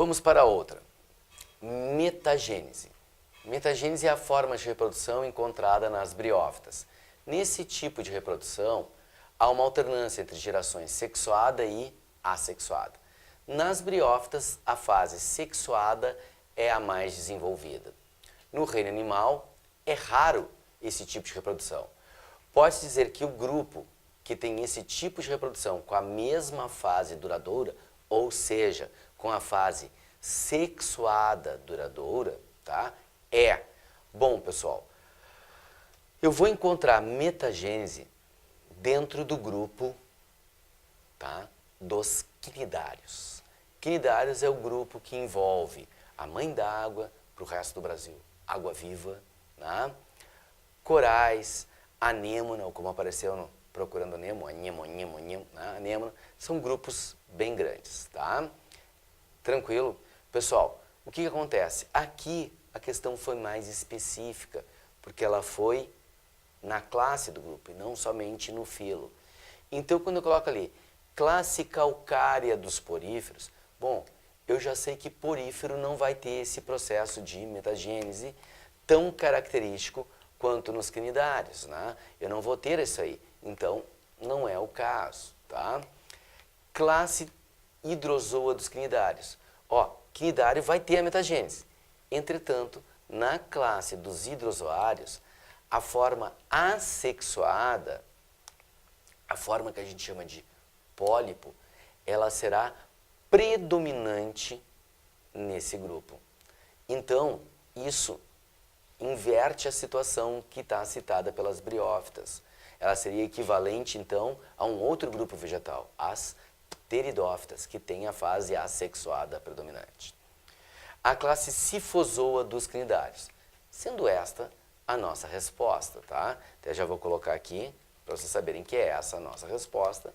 Vamos para outra. Metagênese. Metagênese é a forma de reprodução encontrada nas briófitas. Nesse tipo de reprodução, há uma alternância entre gerações sexuada e assexuada. Nas briófitas, a fase sexuada é a mais desenvolvida. No reino animal, é raro esse tipo de reprodução. Pode-se dizer que o grupo que tem esse tipo de reprodução com a mesma fase duradoura, ou seja, com a fase sexuada duradoura, tá? Bom, pessoal, eu vou encontrar metagênese dentro do grupo, tá, dos quinidários. Quinidários é o grupo que envolve a mãe d'água para o resto do Brasil, água-viva, né? Corais, anêmona, ou como apareceu no Procurando Nemo, anêmona, são grupos bem grandes, tá? Tranquilo? Pessoal, o que acontece? Aqui a questão foi mais específica, porque ela foi na classe do grupo e não somente no filo. Então, quando eu coloco ali, classe calcária dos poríferos, bom, eu já sei que porífero não vai ter esse processo de metagênese tão característico quanto nos quinidários, né? Eu não vou ter isso aí, então não é o caso, tá? Classe hidrozoa dos quinidários. Ó, quinidário vai ter a metagênese. Entretanto, na classe dos hidrozoários, a forma assexuada, a forma que a gente chama de pólipo, ela será predominante nesse grupo. Então, isso inverte a situação que está citada pelas briófitas. Ela seria equivalente, então, a um outro grupo vegetal, as pteridófitas, que tem a fase assexuada predominante. A classe sifozoa dos cnidários, sendo esta a nossa resposta, tá? Até já vou colocar aqui, para vocês saberem que é essa a nossa resposta,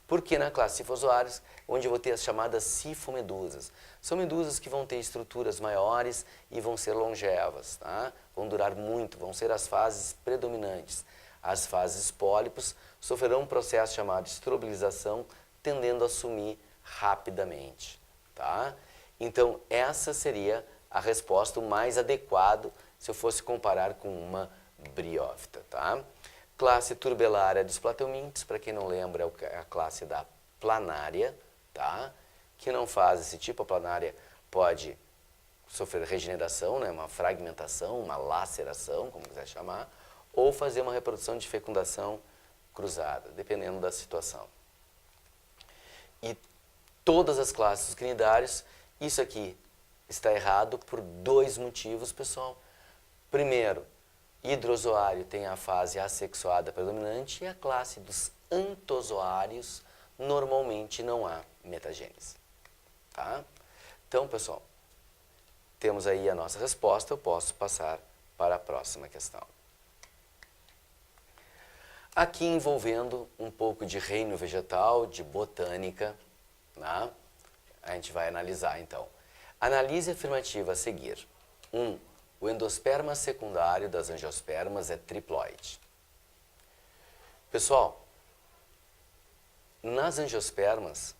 porque na classe sifozoários, onde eu vou ter as chamadas sifomedusas. São medusas que vão ter estruturas maiores e vão ser longevas, tá? Vão durar muito, vão ser as fases predominantes. As fases pólipos sofrerão um processo chamado estrobilização, tendendo a sumir rapidamente, tá? Então, essa seria a resposta o mais adequado se eu fosse comparar com uma briófita, tá? Classe turbelária dos plateumintes, para quem não lembra, é a classe da planária, tá? Que não faz esse tipo, a planária pode sofrer regeneração, né? Uma fragmentação, uma laceração, como quiser chamar, ou fazer uma reprodução de fecundação cruzada, dependendo da situação. E todas as classes dos cnidários, isso aqui está errado por dois motivos, pessoal. Primeiro, hidrozoário tem a fase assexuada predominante e a classe dos antozoários normalmente não há metagênese, tá? Então, pessoal, temos aí a nossa resposta, eu posso passar para a próxima questão. Aqui envolvendo um pouco de reino vegetal, de botânica, né? A gente vai analisar então. Analise afirmativa a seguir. 1. O endosperma secundário das angiospermas é triploide. Pessoal, nas angiospermas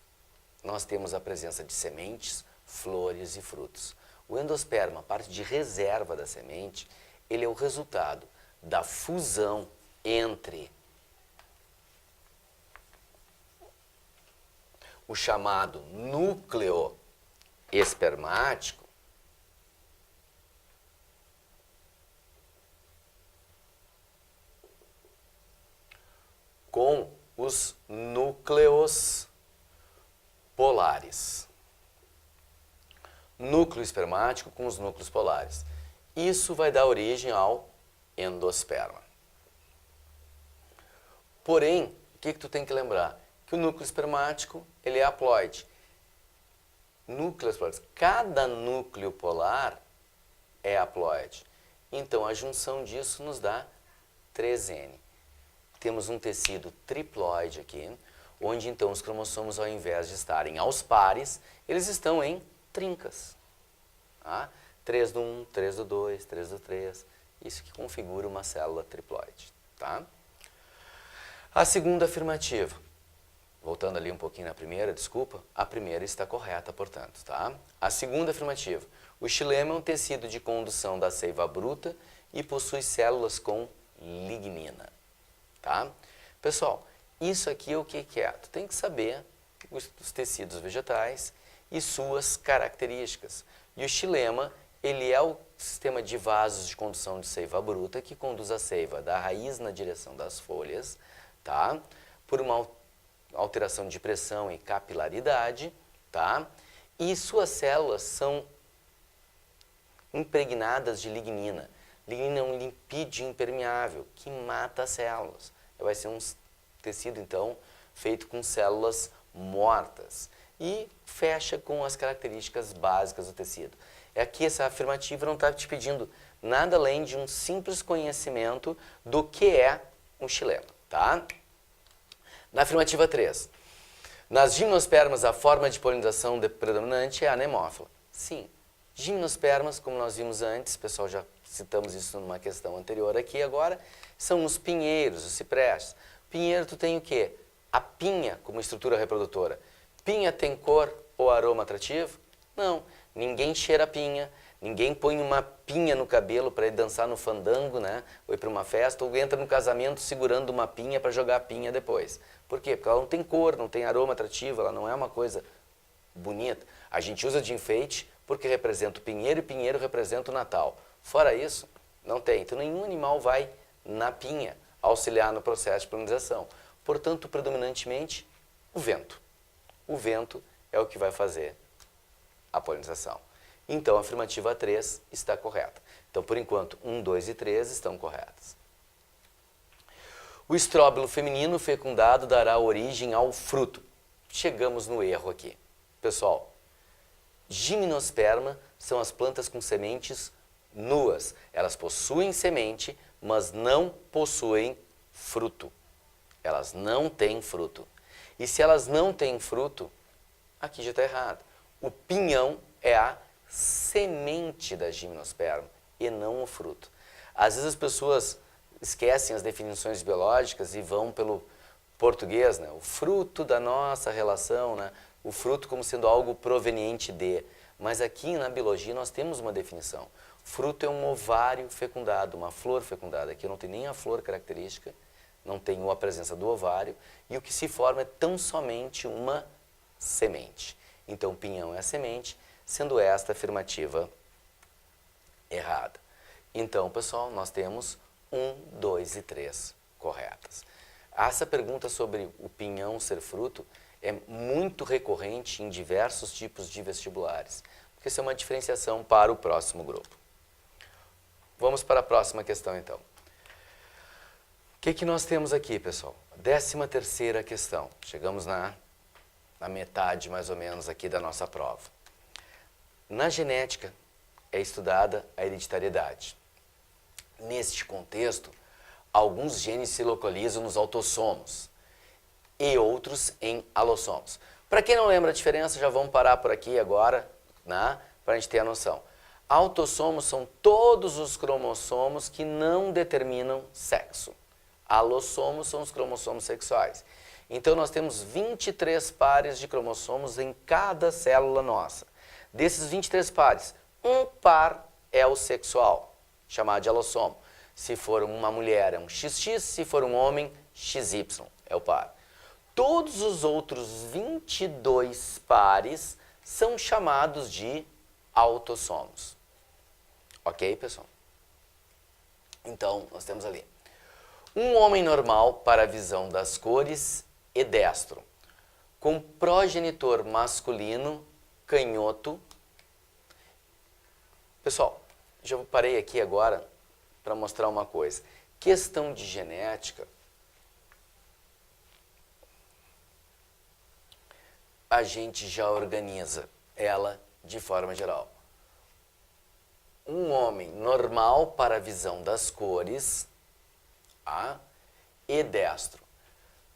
nós temos a presença de sementes, flores e frutos. O endosperma, a parte de reserva da semente, ele é o resultado da fusão entre o chamado núcleo espermático com os núcleos polares. Núcleo espermático com os núcleos polares. Isso vai dar origem ao endosperma. Porém, o que tu tem que lembrar? Que o núcleo espermático, ele é haploide. Núcleos polares. Cada núcleo polar é haploide. Então, a junção disso nos dá 3N. Temos um tecido triploide aqui, onde então os cromossomos, ao invés de estarem aos pares, eles estão em trincas. Tá? 3 do 1, 3 do 2, 3 do 3. Isso que configura uma célula triploide. Tá? A segunda afirmativa. Voltando ali um pouquinho na primeira, desculpa, a primeira está correta, portanto, tá? A segunda afirmativa. O xilema é um tecido de condução da seiva bruta e possui células com lignina, tá? Pessoal, isso aqui o que é? Tu tem que saber os tecidos vegetais e suas características. E o xilema, ele é o sistema de vasos de condução de seiva bruta que conduz a seiva da raiz na direção das folhas, tá? Por uma alteração de pressão e capilaridade, tá? E suas células são impregnadas de lignina. Lignina é um lipídio impermeável que mata as células. Vai ser um tecido, então, feito com células mortas e fecha com as características básicas do tecido. Aqui essa afirmativa não está te pedindo nada além de um simples conhecimento do que é um xilema, tá? Na afirmativa 3, nas gimnospermas a forma de polinização predominante é a anemófila. Sim, gimnospermas, como nós vimos antes, pessoal, já citamos isso numa questão anterior aqui agora, são os pinheiros, os ciprestes. Pinheiro tu tem o quê? A pinha como estrutura reprodutora. Pinha tem cor ou aroma atrativo? Não. Ninguém cheira a pinha, ninguém põe uma pinha no cabelo para ir dançar no fandango, né? Ou ir para uma festa, ou entra no casamento segurando uma pinha para jogar a pinha depois. Por quê? Porque ela não tem cor, não tem aroma atrativo, ela não é uma coisa bonita. A gente usa de enfeite porque representa o pinheiro e pinheiro representa o Natal. Fora isso, não tem. Então nenhum animal vai na pinha auxiliar no processo de polinização. Portanto, predominantemente, o vento. O vento é o que vai fazer a polinização. Então, a afirmativa 3 está correta. Então, por enquanto, 1, 2 e 3 estão corretas. O estróbilo feminino fecundado dará origem ao fruto. Chegamos no erro aqui. Pessoal, gimnosperma são as plantas com sementes nuas. Elas possuem semente, mas não possuem fruto. Elas não têm fruto. E se elas não têm fruto, aqui já está errado. O pinhão é a semente da gimnosperma e não o fruto. Às vezes as pessoas esquecem as definições biológicas e vão pelo português, né? O fruto da nossa relação, né? O fruto como sendo algo proveniente de. Mas aqui na biologia nós temos uma definição. Fruto é um ovário fecundado, uma flor fecundada. Aqui não tem nem a flor característica, não tem a presença do ovário, e o que se forma é tão somente uma semente. Então, pinhão é a semente, sendo esta afirmativa errada. Então, pessoal, nós temos 1, 2 e 3 corretas. Essa pergunta sobre o pinhão ser fruto é muito recorrente em diversos tipos de vestibulares, porque isso é uma diferenciação para o próximo grupo. Vamos para a próxima questão, então. O que nós temos aqui, pessoal? 13ª questão. Chegamos na metade, mais ou menos, aqui da nossa prova. Na genética é estudada a hereditariedade. Neste contexto, alguns genes se localizam nos autossomos e outros em alossomos. Para quem não lembra a diferença, já vamos parar por aqui agora, né, para a gente ter a noção. Autossomos são todos os cromossomos que não determinam sexo. Alossomos são os cromossomos sexuais. Então, nós temos 23 pares de cromossomos em cada célula nossa. Desses 23 pares, um par é o sexual, chamado de alossomo. Se for uma mulher, é um XX, se for um homem, XY é o par. Todos os outros 22 pares são chamados de autossomos. Ok, pessoal? Então, nós temos ali um homem normal para a visão das cores e destro, com progenitor masculino, canhoto. Pessoal, já parei aqui agora para mostrar uma coisa. Questão de genética, a gente já organiza ela de forma geral. Um homem normal para a visão das cores, e destro.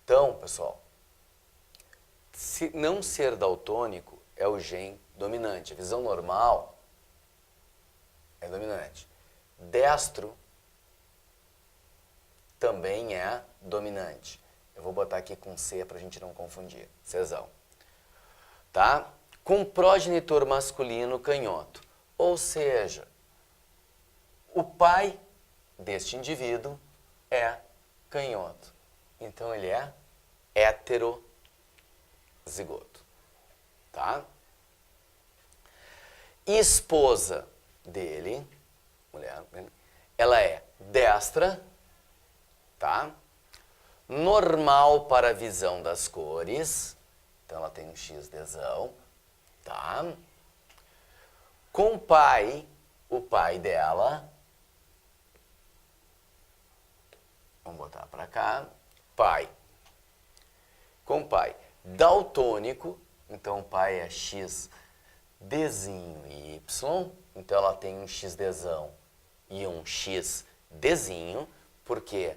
Então, pessoal, se não ser daltônico é o gene dominante. A visão normal é dominante. Destro também é dominante. Eu vou botar aqui com C para a gente não confundir. Czão. Tá? Com progenitor masculino canhoto. Ou seja, o pai deste indivíduo é canhoto. Então ele é heterozigoto. Tá? Esposa dele, mulher, ela é destra, tá? Normal para a visão das cores, então ela tem um XDzão, tá? Com o pai dela, vamos botar para cá, pai. Com pai daltônico, então o pai é X Dzinho e Y, então ela tem um XDzão e um XDzinho, porque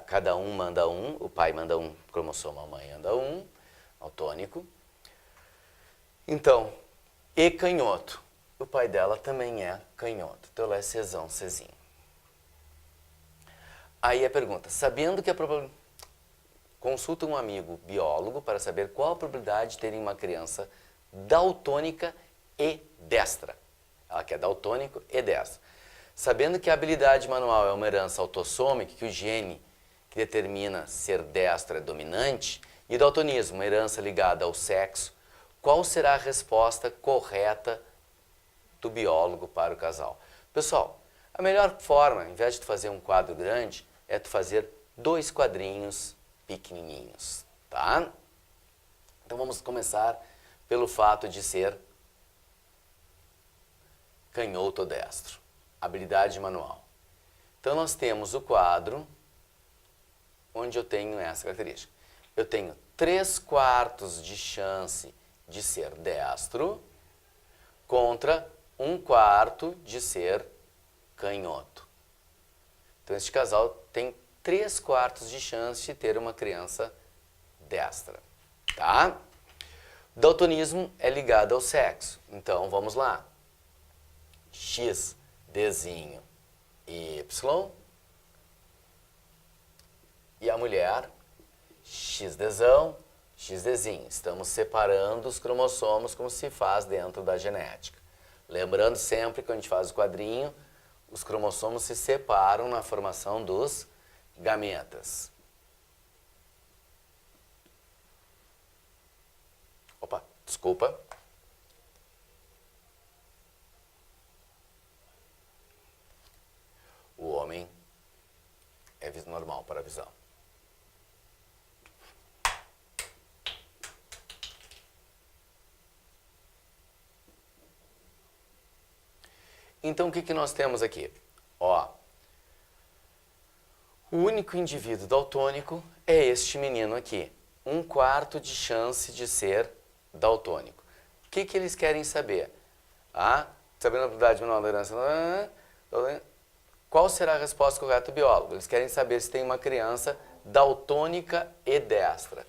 cada um manda um, o pai manda um cromossomo, a mãe manda um, daltônico. Então, e canhoto, o pai dela também é canhoto, então ela é Czão, Czinho. Aí a pergunta, sabendo que a probabilidade... Consulta um amigo biólogo para saber qual a probabilidade de terem uma criança daltônica e destra. Ela quer daltônico e destro. Sabendo que a habilidade manual é uma herança autossômica, que o gene que determina ser destro é dominante, e daltonismo, uma herança ligada ao sexo, qual será a resposta correta do biólogo para o casal? Pessoal, a melhor forma, em vez de tu fazer um quadro grande, é tu fazer 2 quadrinhos pequenininhos, tá? Então vamos começar pelo fato de ser canhoto ou destro. Habilidade manual. Então nós temos o quadro onde eu tenho essa característica. Eu tenho 3/4 de chance de ser destro contra 1/4 de ser canhoto. Então este casal tem 3/4 de chance de ter uma criança destra, tá? Daltonismo é ligado ao sexo. Então, vamos lá. X, Dzinho, Y. E a mulher, XDzão, XDzinho. Estamos separando os cromossomos como se faz dentro da genética. Lembrando sempre que quando a gente faz o quadrinho, os cromossomos se separam na formação dos gametas. Opa, desculpa. O homem é normal para a visão. Então, o que nós temos aqui? Ó, o único indivíduo daltônico é este menino aqui. 1/4 de chance de ser daltônico. O que eles querem saber? Sabendo a probabilidade manual da herança, qual será a resposta correta do biólogo? Eles querem saber se tem uma criança daltônica e destra.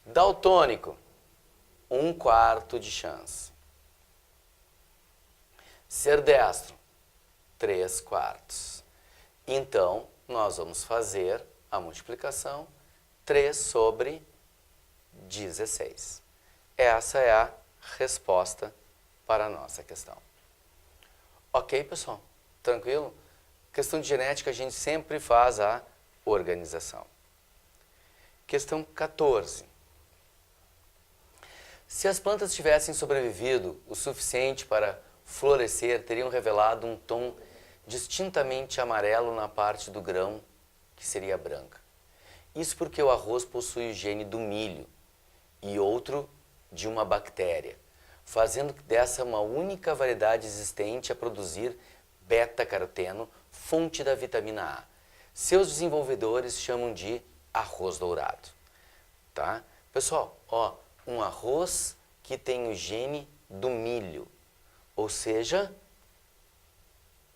Daltônico, 1/4 de chance. Ser destro, 3/4. Então, nós vamos fazer a multiplicação 3/16. Essa é a resposta para a nossa questão. Ok, pessoal? Tranquilo? Questão de genética, a gente sempre faz a organização. Questão 14. Se as plantas tivessem sobrevivido o suficiente para florescer, teriam revelado um tom distintamente amarelo na parte do grão, que seria branca. Isso porque o arroz possui o gene do milho e outro de uma bactéria, fazendo dessa uma única variedade existente a produzir beta-caroteno, fonte da vitamina A. Seus desenvolvedores chamam de arroz dourado. Tá? Pessoal, ó, um arroz que tem o gene do milho. Ou seja,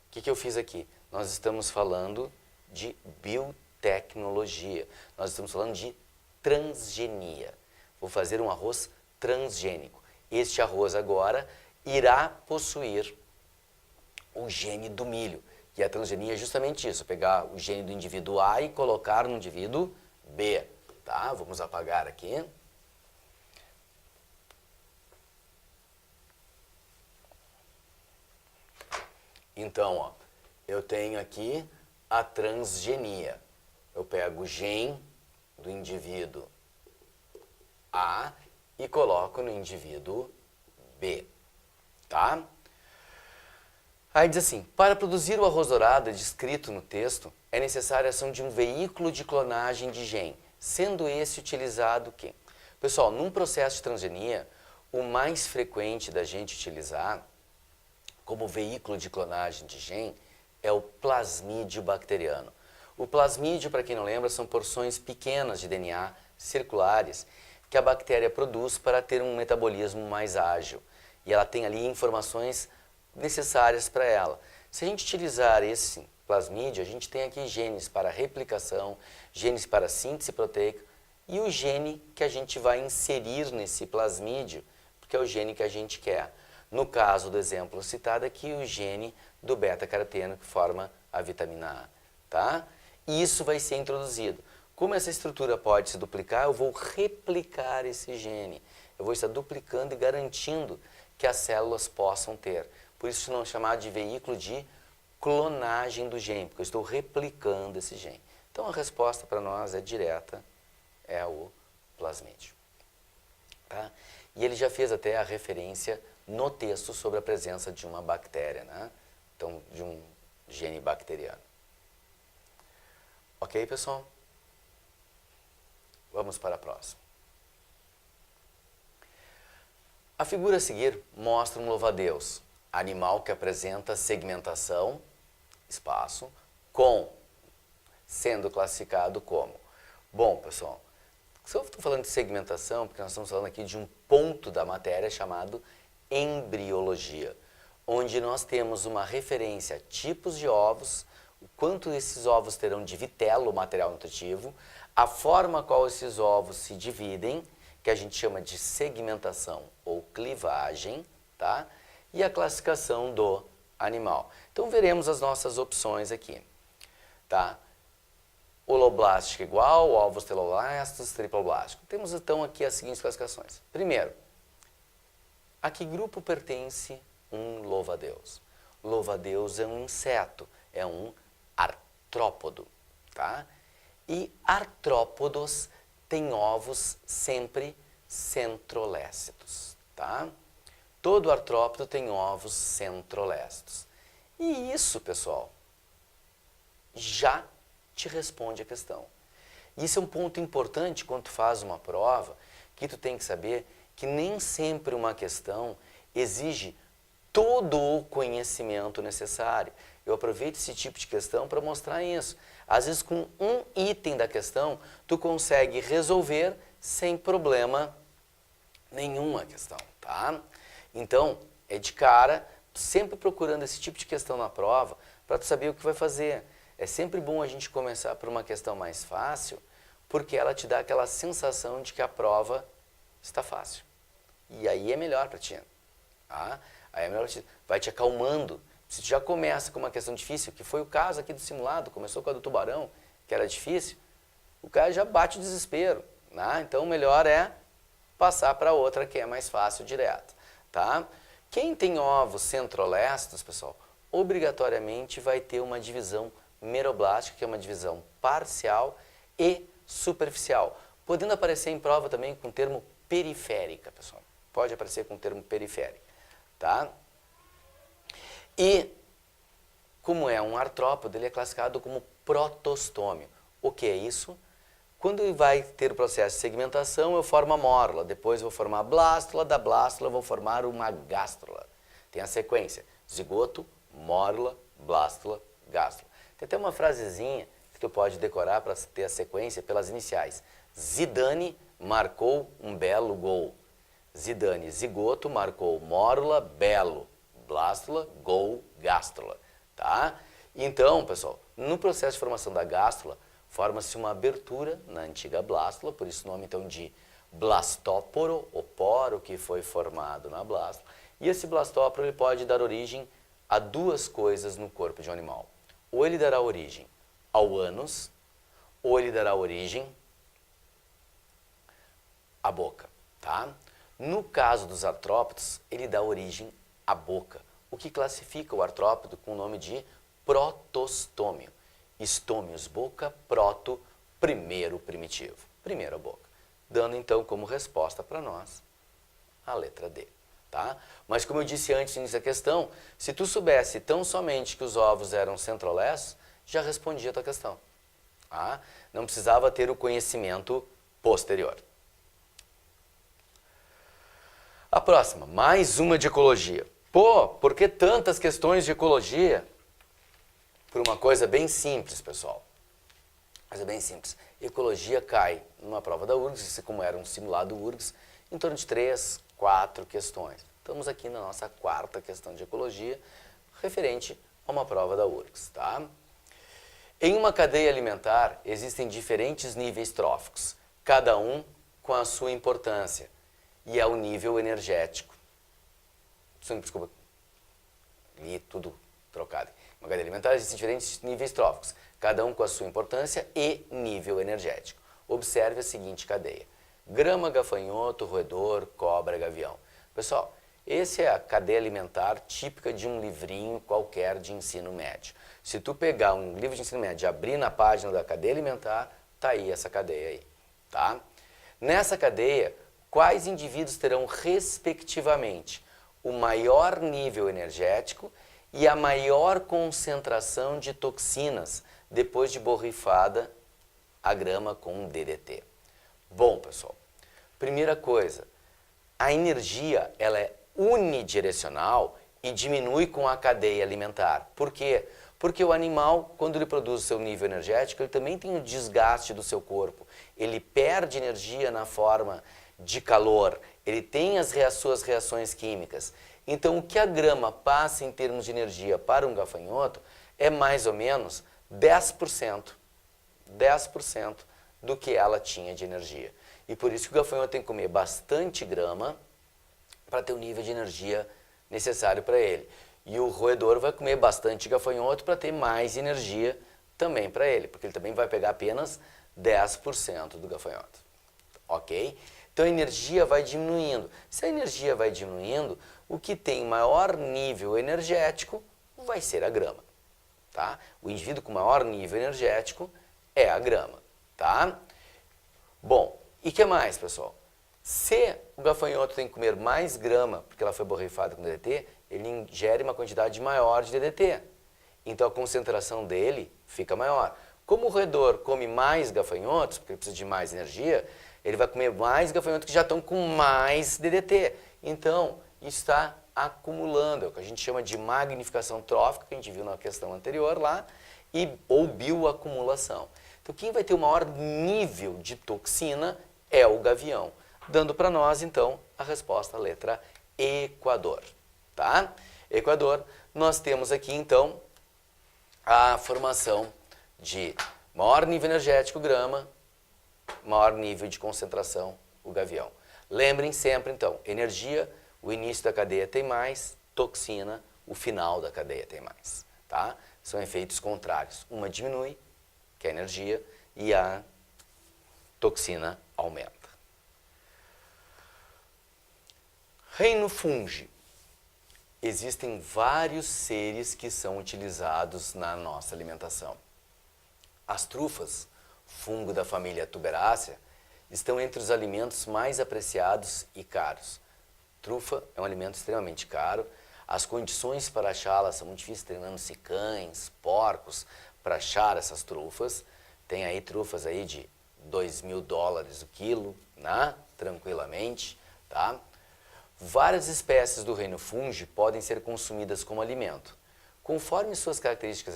o que eu fiz aqui? Nós estamos falando de biotecnologia. Nós estamos falando de transgenia. Vou fazer um arroz transgênico. Este arroz agora irá possuir o gene do milho. E a transgenia é justamente isso, pegar o gene do indivíduo A e colocar no indivíduo B. tá? Vamos apagar aqui. Então, ó, eu tenho aqui a transgenia. Eu pego o gene do indivíduo A e coloco no indivíduo B, tá? Aí diz assim, para produzir o arroz dourado descrito no texto, é necessária a ação de um veículo de clonagem de gene, sendo esse utilizado o quê? Pessoal, num processo de transgenia, o mais frequente da gente utilizar como veículo de clonagem de gene é o plasmídio bacteriano. O plasmídio, para quem não lembra, são porções pequenas de DNA circulares que a bactéria produz para ter um metabolismo mais ágil. E ela tem ali informações necessárias para ela. Se a gente utilizar esse plasmídio, a gente tem aqui genes para replicação, genes para síntese proteica e o gene que a gente vai inserir nesse plasmídio, porque é o gene que a gente quer. No caso do exemplo citado aqui, o gene do beta-caroteno que forma a vitamina A, tá? E isso vai ser introduzido. Como essa estrutura pode se duplicar, eu vou replicar esse gene. Eu vou estar duplicando e garantindo que as células possam ter. Por isso não é chamado de veículo de clonagem do gene, porque eu estou replicando esse gene. Então a resposta para nós é direta, é o plasmídio. Tá? E ele já fez até a referência no texto sobre a presença de uma bactéria, né? Então, de um gene bacteriano. Ok, pessoal? Vamos para a próxima. A figura a seguir mostra um louva-a-Deus, animal que apresenta segmentação, espaço, sendo classificado como. Bom, pessoal, se eu estou falando de segmentação, porque nós estamos falando aqui de um ponto da matéria chamado embriologia, onde nós temos uma referência a tipos de ovos, o quanto esses ovos terão de vitelo, material nutritivo, a forma qual esses ovos se dividem, que a gente chama de segmentação ou clivagem, tá? E a classificação do animal. Então veremos as nossas opções aqui, tá? Holoblástico igual, ovos teloblastos, triploblásticos. Temos então aqui as seguintes classificações. Primeiro, a que grupo pertence um louva-a-Deus? Louva-a-Deus é um inseto, é um artrópodo, tá? E artrópodos têm ovos sempre centroléscitos, tá? Todo artrópodo tem ovos centroléscitos. E isso, pessoal, já te responde a questão. Isso é um ponto importante quando tu faz uma prova, que tu tem que saber que nem sempre uma questão exige todo o conhecimento necessário. Eu aproveito esse tipo de questão para mostrar isso. Às vezes, com um item da questão, tu consegue resolver sem problema nenhum a questão, tá? Então, é de cara, sempre procurando esse tipo de questão na prova, para tu saber o que vai fazer. É sempre bom a gente começar por uma questão mais fácil, porque ela te dá aquela sensação de que a prova está fácil. E aí é melhor para ti, tá? Aí é melhor vai te acalmando. Se tu já começa com uma questão difícil, que foi o caso aqui do simulado, começou com a do tubarão, que era difícil, o cara já bate o desespero, né? Então o melhor é passar para outra que é mais fácil direto, tá? Quem tem ovos centroléscitos, pessoal, obrigatoriamente vai ter uma divisão meroblástica, que é uma divisão parcial e superficial, podendo aparecer em prova também com o termo periférica, pessoal. Pode aparecer com o termo periférica, tá? E, como é um artrópodo, ele é classificado como protostômio. O que é isso? Quando vai ter o processo de segmentação, eu formo a mórula, depois eu vou formar a blástula, da blástula eu vou formar uma gástrula. Tem a sequência, zigoto, mórula, blástula, gástrula. Tem até uma frasezinha que tu pode decorar para ter a sequência pelas iniciais. Zidane marcou um belo gol. Zidane, zigoto, marcou mórula, belo. Blástula, gol, gástrula, tá? Então, pessoal, no processo de formação da gástrula, forma-se uma abertura na antiga blástula, por isso o nome então de blastóporo, o poro que foi formado na blástula. E esse blastóporo ele pode dar origem a duas coisas no corpo de um animal. Ou ele dará origem ao ânus, ou ele dará origem a boca, tá? No caso dos artrópodes, ele dá origem à boca, o que classifica o artrópode com o nome de protostômio. Estômios, boca, proto, primeiro primitivo, primeira boca. Dando então como resposta para nós a letra D, tá? Mas como eu disse antes nessa questão, se tu soubesse tão somente que os ovos eram centroleços, já respondia a tua questão, tá? Não precisava ter o conhecimento posterior. A próxima, mais uma de ecologia. Pô, por que tantas questões de ecologia? Por uma coisa bem simples, pessoal. Coisa bem simples. Ecologia cai numa prova da URGS, como era um simulado URGS, em torno de 3, 4 questões. Estamos aqui na nossa quarta questão de ecologia, referente a uma prova da URGS, tá? Em uma cadeia alimentar, existem diferentes níveis tróficos, cada um com a sua importância, e é o nível energético. Desculpa, li tudo trocado. Em uma cadeia alimentar, existem diferentes níveis tróficos, cada um com a sua importância e nível energético. Observe a seguinte cadeia: grama, gafanhoto, roedor, cobra, gavião. Pessoal, essa é a cadeia alimentar típica de um livrinho qualquer de ensino médio. Se tu pegar um livro de ensino médio e abrir na página da cadeia alimentar, tá aí essa cadeia aí, tá? Nessa cadeia, quais indivíduos terão respectivamente o maior nível energético e a maior concentração de toxinas depois de borrifada a grama com DDT? Bom, pessoal, primeira coisa, a energia ela é unidirecional e diminui com a cadeia alimentar. Por quê? Porque o animal, quando ele produz o seu nível energético, ele também tem o desgaste do seu corpo. Ele perde energia na forma de calor, ele tem suas reações químicas. Então, o que a grama passa em termos de energia para um gafanhoto é mais ou menos 10% do que ela tinha de energia. E por isso que o gafanhoto tem que comer bastante grama para ter o nível de energia necessário para ele. E o roedor vai comer bastante gafanhoto para ter mais energia também para ele, porque ele também vai pegar apenas 10% do gafanhoto. Ok? Então a energia vai diminuindo. Se a energia vai diminuindo, o que tem maior nível energético vai ser a grama. Tá? O indivíduo com maior nível energético é a grama. Tá? Bom, e o que mais, pessoal? Se o gafanhoto tem que comer mais grama, porque ela foi borrifada com DDT, ele ingere uma quantidade maior de DDT. Então a concentração dele fica maior. Como o roedor come mais gafanhotos, porque ele precisa de mais energia, ele vai comer mais gafanhotos que já estão com mais DDT. Então, isso está acumulando, é o que a gente chama de magnificação trófica, que a gente viu na questão anterior lá, ou bioacumulação. Então, quem vai ter o maior nível de toxina é o gavião, dando para nós, então, a resposta, a letra Equador. Tá? Equador, nós temos aqui, então, a formação de maior nível energético, grama, maior nível de concentração, o gavião. Lembrem sempre, então, energia, o início da cadeia tem mais, toxina, o final da cadeia tem mais. Tá? São efeitos contrários. Uma diminui, que é a energia, e a toxina aumenta. Reino fungi. Existem vários seres que são utilizados na nossa alimentação. As trufas, fungo da família Tuberácea, estão entre os alimentos mais apreciados e caros. Trufa é um alimento extremamente caro. As condições para achá-la são muito difíceis, treinando-se cães, porcos, para achar essas trufas. Tem aí trufas aí de $2.000 o quilo, né? Tranquilamente, tá? Várias espécies do reino fungi podem ser consumidas como alimento. Conforme suas características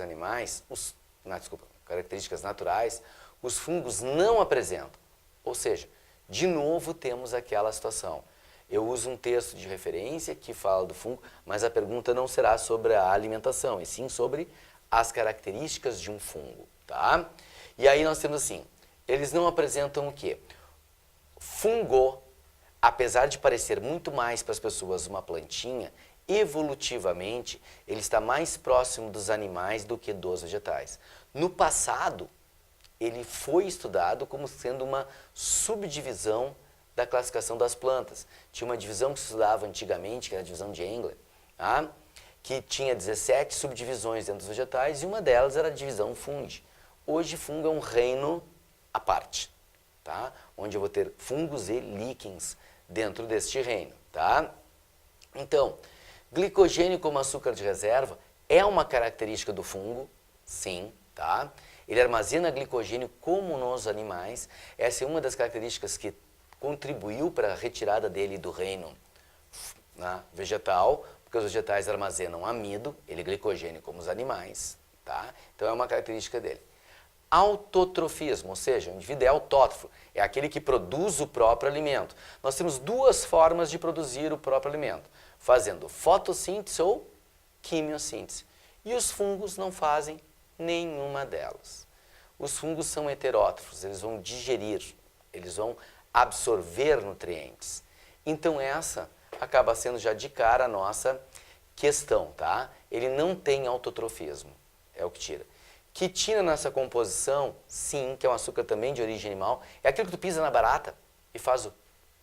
características naturais, os fungos não apresentam. Ou seja, de novo temos aquela situação. Eu uso um texto de referência que fala do fungo, mas a pergunta não será sobre a alimentação, e sim sobre as características de um fungo, tá? E aí nós temos assim, eles não apresentam o quê? Fungo, apesar de parecer muito mais para as pessoas uma plantinha, evolutivamente ele está mais próximo dos animais do que dos vegetais. No passado, ele foi estudado como sendo uma subdivisão da classificação das plantas. Tinha uma divisão que se estudava antigamente, que era a divisão de Engler, tá? Que tinha 17 subdivisões dentro dos vegetais e uma delas era a divisão fungi. Hoje, fungo é um reino à parte, tá? Onde eu vou ter fungos e líquens dentro deste reino, tá? Então, glicogênio como açúcar de reserva é uma característica do fungo, sim, tá? Ele armazena glicogênio como nos animais. Essa é uma das características que contribuiu para a retirada dele do reino, né, vegetal, porque os vegetais armazenam amido, ele é glicogênio como os animais, tá? Então é uma característica dele. Autotrofismo, ou seja, o indivíduo é autótrofo, é aquele que produz o próprio alimento. Nós temos duas formas de produzir o próprio alimento, fazendo fotossíntese ou quimiossíntese. E os fungos não fazem nenhuma delas. Os fungos são heterótrofos, eles vão digerir, eles vão absorver nutrientes. Então essa acaba sendo já de cara a nossa questão, tá? Ele não tem autotrofismo, é o que tira. Quitina nessa composição, sim, que é um açúcar também de origem animal, é aquilo que tu pisa na barata e faz o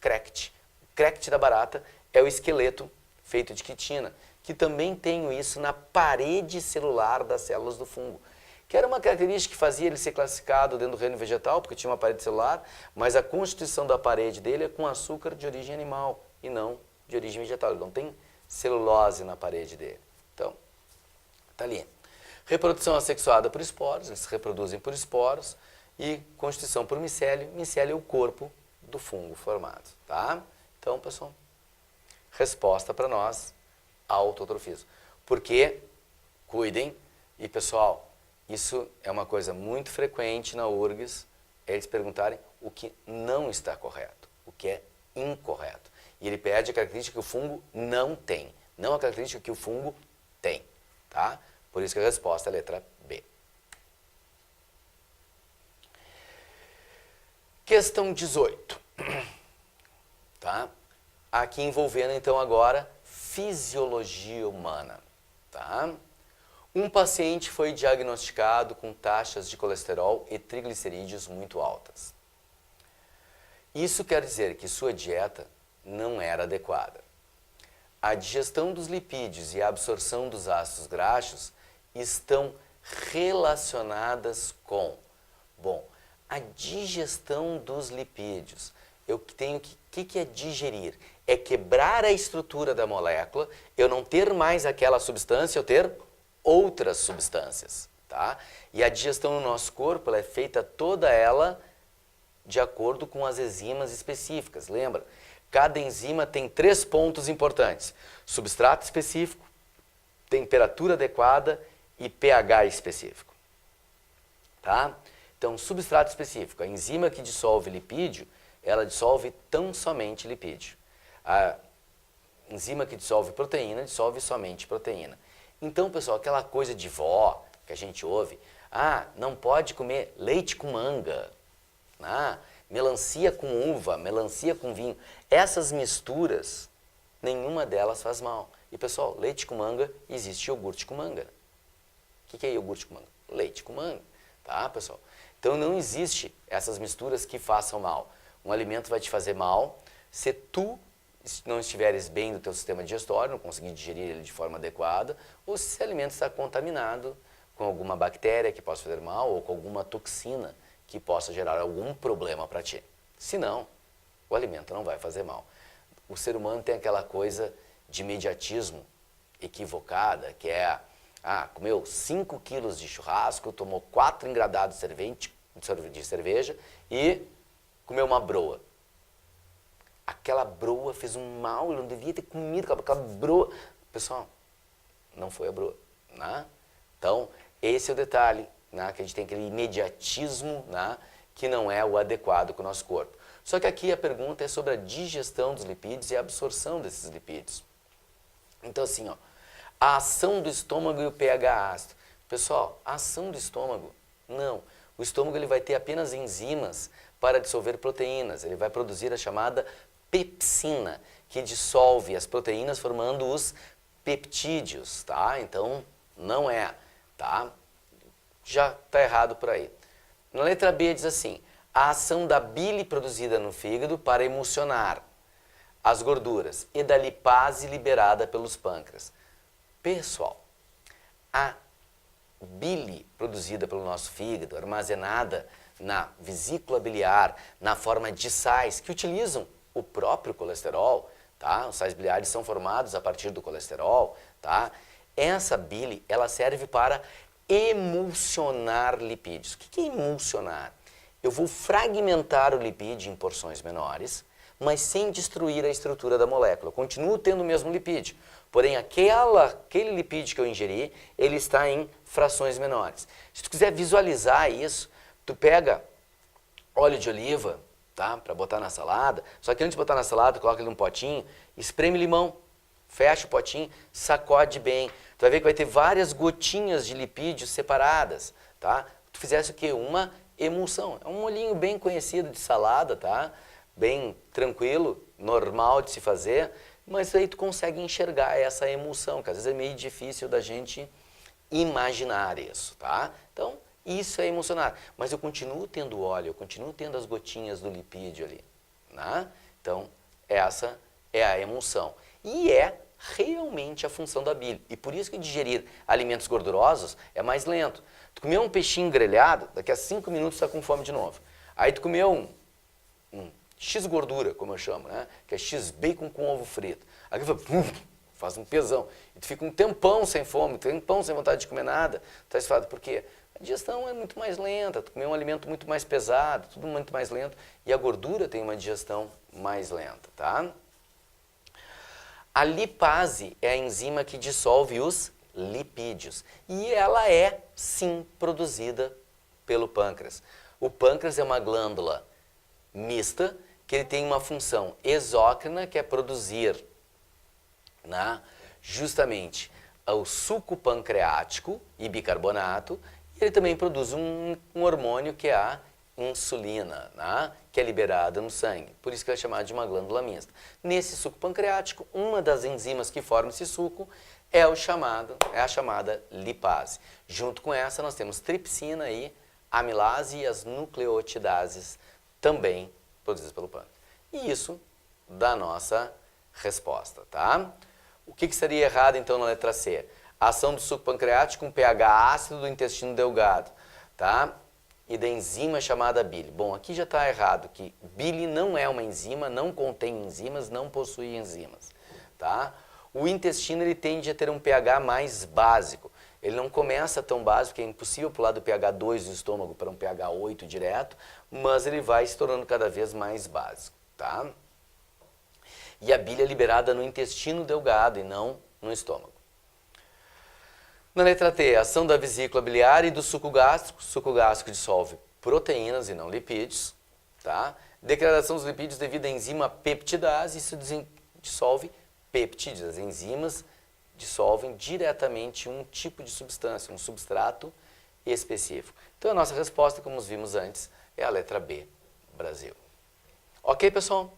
crect. O crect da barata é o esqueleto feito de quitina, que também tem isso na parede celular das células do fungo, que era uma característica que fazia ele ser classificado dentro do reino vegetal, porque tinha uma parede celular, mas a constituição da parede dele é com açúcar de origem animal e não de origem vegetal. Ele não tem celulose na parede dele. Então, tá ali. Reprodução assexuada por esporos, eles se reproduzem por esporos, e constituição por micélio. Micélio é o corpo do fungo formado, tá? Então, pessoal, resposta para nós, autotrofismo. Porque, cuidem, e pessoal, isso é uma coisa muito frequente na URGS, eles perguntarem o que não está correto, o que é incorreto. E ele pede a característica que o fungo não tem, não a característica que o fungo tem, tá? Por isso que a resposta é a letra B. Questão 18, tá? Aqui envolvendo então agora fisiologia humana, tá? Um paciente foi diagnosticado com taxas de colesterol e triglicerídeos muito altas. Isso quer dizer que sua dieta não era adequada. A digestão dos lipídios e a absorção dos ácidos graxos estão relacionadas com, bom, a digestão dos lipídios. Eu tenho que é digerir? É quebrar a estrutura da molécula, eu não ter mais aquela substância, eu ter outras substâncias, tá? E a digestão no nosso corpo, ela é feita toda ela de acordo com as enzimas específicas. Lembra? Cada enzima tem 3 pontos importantes: substrato específico, temperatura adequada e pH específico, tá? Então, substrato específico, a enzima que dissolve lipídio, ela dissolve tão somente lipídio. A enzima que dissolve proteína, dissolve somente proteína. Então, pessoal, aquela coisa de vó que a gente ouve, não pode comer leite com manga, melancia com uva, melancia com vinho. Essas misturas, nenhuma delas faz mal. E, pessoal, leite com manga, existe iogurte com manga. O que é iogurte com manga? Leite com manga, tá, pessoal? Então, não existe essas misturas que façam mal. Um alimento vai te fazer mal se tu não estiveres bem no teu sistema digestório, não conseguir digerir ele de forma adequada, ou se esse alimento está contaminado com alguma bactéria que possa fazer mal ou com alguma toxina que possa gerar algum problema para ti. Se não, o alimento não vai fazer mal. O ser humano tem aquela coisa de imediatismo equivocada, que é, comeu 5 quilos de churrasco, tomou 4 engradados de cerveja e comeu uma broa. Aquela broa fez um mal, ele não devia ter comido aquela broa. Pessoal, não foi a broa, né? Então, esse é o detalhe, né? Que a gente tem aquele imediatismo, né? Que não é o adequado com o nosso corpo. Só que aqui a pergunta é sobre a digestão dos lipídios e a absorção desses lipídios. Então, assim, a ação do estômago e o pH ácido. Pessoal, a ação do estômago, não. O estômago ele vai ter apenas enzimas para dissolver proteínas. Ele vai produzir a chamada pepsina, que dissolve as proteínas formando os peptídeos, tá? Então, não é, tá? Já está errado por aí. Na letra B diz assim, a ação da bile produzida no fígado para emulsionar as gorduras e da lipase liberada pelos pâncreas. Pessoal, a bile produzida pelo nosso fígado, armazenada na vesícula biliar, na forma de sais que utilizam o próprio colesterol, tá? Os sais biliares são formados a partir do colesterol, tá? Essa bile, ela serve para emulsionar lipídios. O que é emulsionar? Eu vou fragmentar o lipídio em porções menores, mas sem destruir a estrutura da molécula. Eu continuo tendo o mesmo lipídio, porém aquele lipídio que eu ingeri, ele está em frações menores. Se tu quiser visualizar isso, tu pega óleo de oliva, tá? Para botar na salada, só que antes de botar na salada, coloca ele num potinho, espreme limão, fecha o potinho, sacode bem. Tu vai ver que vai ter várias gotinhas de lipídios separadas, tá? Tu fizesse o quê? Uma emulsão. É um molhinho bem conhecido de salada, tá? Bem tranquilo, normal de se fazer, mas aí tu consegue enxergar essa emulsão, que às vezes é meio difícil da gente imaginar isso, tá? Então, isso é emulsionar. Mas eu continuo tendo óleo, eu continuo tendo as gotinhas do lipídio ali, né? Então, essa é a emulsão. E é realmente a função da bile. E por isso que digerir alimentos gordurosos é mais lento. Tu comeu um peixinho grelhado, daqui a 5 minutos tu está com fome de novo. Aí tu comeu um X gordura, como eu chamo, né? Que é X bacon com ovo frito. Aí faz um pesão. E tu fica um tempão sem fome, um tempão sem vontade de comer nada. Tu está por quê? A digestão é muito mais lenta, tu comeu um alimento muito mais pesado, tudo muito mais lento. E a gordura tem uma digestão mais lenta, tá? A lipase é a enzima que dissolve os lipídios. E ela é, sim, produzida pelo pâncreas. O pâncreas é uma glândula mista, que ele tem uma função exócrina, que é produzir, né, justamente o suco pancreático e bicarbonato, e ele também produz um hormônio que é a insulina, né, que é liberada no sangue. Por isso que é chamado de uma glândula mista. Nesse suco pancreático, uma das enzimas que forma esse suco é a chamada lipase. Junto com essa, nós temos tripsina e amilase e as nucleotidases também produzidas pelo pâncreas. E isso dá a nossa resposta, tá? O que estaria errado, então, na letra C? A ação do suco pancreático com pH ácido do intestino delgado, tá? E da enzima chamada bile. Bom, aqui já está errado, que bile não é uma enzima, não contém enzimas, não possui enzimas, tá? O intestino, ele tende a ter um pH mais básico. Ele não começa tão básico, que é impossível pular do pH 2 do estômago para um pH 8 direto, mas ele vai se tornando cada vez mais básico, tá? E a bile é liberada no intestino delgado e não no estômago. Na letra T, a ação da vesícula biliar e do suco gástrico. O suco gástrico dissolve proteínas e não lipídios, tá? Degradação dos lipídios devido à enzima peptidase, isso dissolve peptídeos. As enzimas dissolvem diretamente um tipo de substância, um substrato específico. Então a nossa resposta, como vimos antes, é a letra B, Brasil. Ok, pessoal?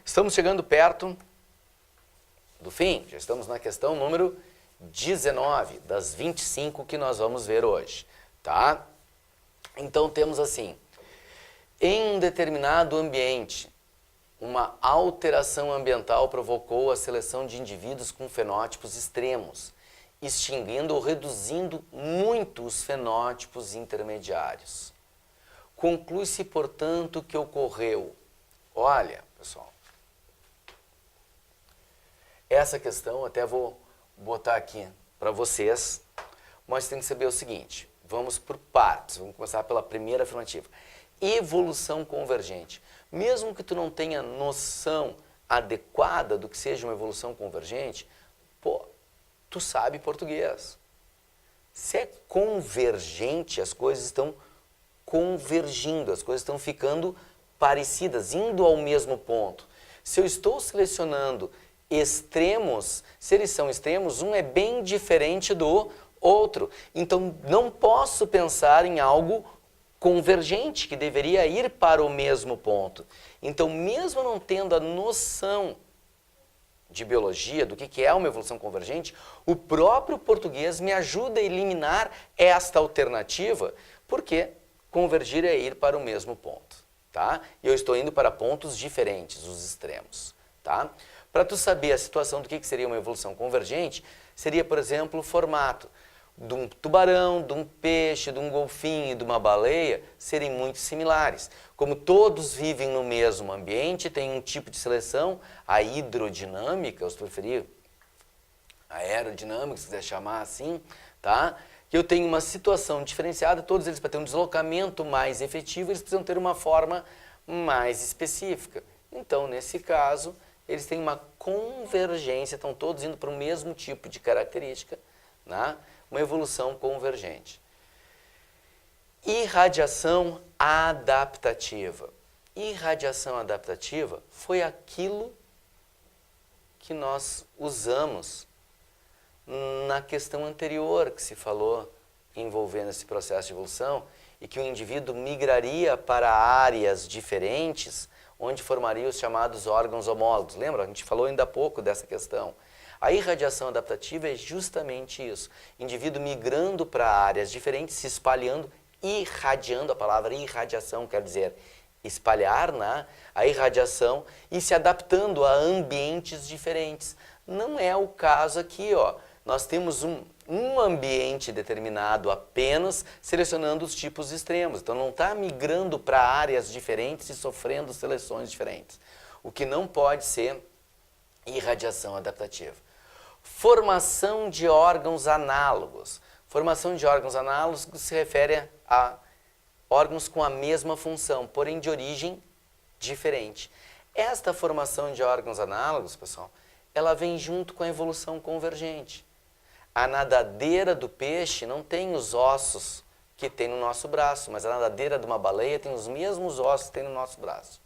Estamos chegando perto do fim, já estamos na questão número 19 das 25 que nós vamos ver hoje, tá? Então temos assim, em um determinado ambiente, uma alteração ambiental provocou a seleção de indivíduos com fenótipos extremos, extinguindo ou reduzindo muito os fenótipos intermediários. Conclui-se, portanto, que ocorreu. Olha, pessoal, essa questão até vou botar aqui para vocês, mas tem que saber o seguinte, vamos por partes, vamos começar pela primeira afirmativa. Evolução convergente. Mesmo que tu não tenha noção adequada do que seja uma evolução convergente, pô, tu sabe português. Se é convergente, as coisas estão convergindo, as coisas estão ficando parecidas, indo ao mesmo ponto. Se eu estou selecionando extremos, se eles são extremos, um é bem diferente do outro. Então, não posso pensar em algo convergente, que deveria ir para o mesmo ponto. Então, mesmo não tendo a noção de biologia, do que é uma evolução convergente, o próprio português me ajuda a eliminar esta alternativa, porque convergir é ir para o mesmo ponto. tá? E eu estou indo para pontos diferentes, os extremos, tá? Para tu saber a situação do que seria uma evolução convergente, seria, por exemplo, o formato de um tubarão, de um peixe, de um golfinho e de uma baleia serem muito similares. Como todos vivem no mesmo ambiente, tem um tipo de seleção, a hidrodinâmica, ou se preferir, a aerodinâmica, se quiser chamar assim, tá? Que eu tenho uma situação diferenciada, todos eles para ter um deslocamento mais efetivo, eles precisam ter uma forma mais específica. Então, nesse caso, eles têm uma convergência, estão todos indo para o mesmo tipo de característica, né? Uma evolução convergente. Irradiação adaptativa. Irradiação adaptativa foi aquilo que nós usamos na questão anterior que se falou envolvendo esse processo de evolução e que o indivíduo migraria para áreas diferentes onde formaria os chamados órgãos homólogos. Lembra? A gente falou ainda há pouco dessa questão. A irradiação adaptativa é justamente isso. Indivíduo migrando para áreas diferentes, se espalhando, irradiando, a palavra irradiação quer dizer espalhar, né? A irradiação e se adaptando a ambientes diferentes. Não é o caso aqui, ó. Nós temos um ambiente determinado apenas, selecionando os tipos extremos. Então não está migrando para áreas diferentes e sofrendo seleções diferentes. O que não pode ser irradiação adaptativa. Formação de órgãos análogos. Formação de órgãos análogos se refere a órgãos com a mesma função, porém de origem diferente. Esta formação de órgãos análogos, pessoal, ela vem junto com a evolução convergente. A nadadeira do peixe não tem os ossos que tem no nosso braço, mas a nadadeira de uma baleia tem os mesmos ossos que tem no nosso braço.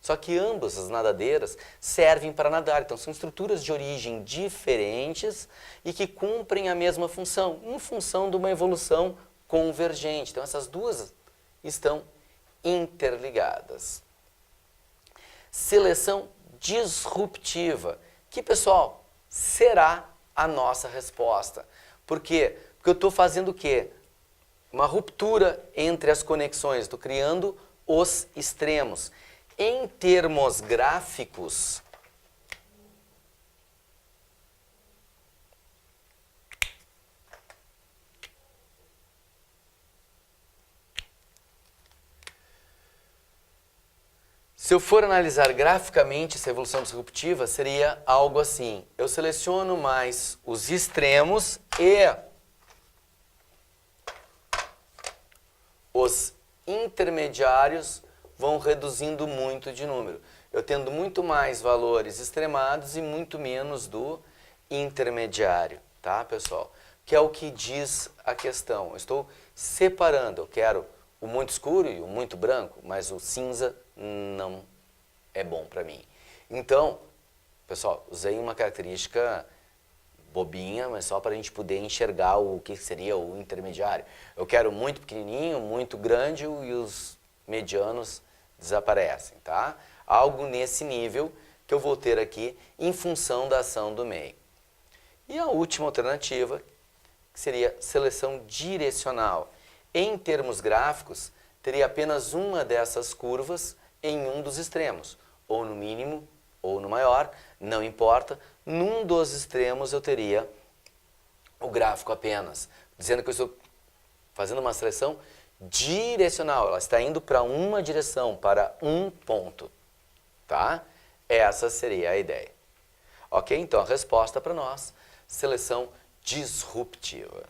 Só que ambas as nadadeiras servem para nadar, então são estruturas de origem diferentes e que cumprem a mesma função, em função de uma evolução convergente. Então essas duas estão interligadas. Seleção disruptiva, que, pessoal, será a nossa resposta. Por quê? Porque eu estou fazendo o quê? Uma ruptura entre as conexões, estou criando os extremos. Em termos gráficos, se eu for analisar graficamente essa evolução disruptiva, seria algo assim. Eu seleciono mais os extremos e os intermediários vão reduzindo muito de número. Eu tendo muito mais valores extremados e muito menos do intermediário, tá, pessoal? Que é o que diz a questão. Eu estou separando, eu quero o muito escuro e o muito branco, mas o cinza não é bom para mim. Então, pessoal, usei uma característica bobinha, mas só para a gente poder enxergar o que seria o intermediário. Eu quero muito pequenininho, muito grande e os medianos desaparecem, tá? Algo nesse nível que eu vou ter aqui em função da ação do meio. E a última alternativa, que seria seleção direcional. Em termos gráficos, teria apenas uma dessas curvas em um dos extremos, ou no mínimo ou no maior, não importa. Num dos extremos eu teria o gráfico apenas, dizendo que eu estou fazendo uma seleção direcional, ela está indo para uma direção, para um ponto, tá? Essa seria a ideia. Ok? Então a resposta para nós, seleção disruptiva.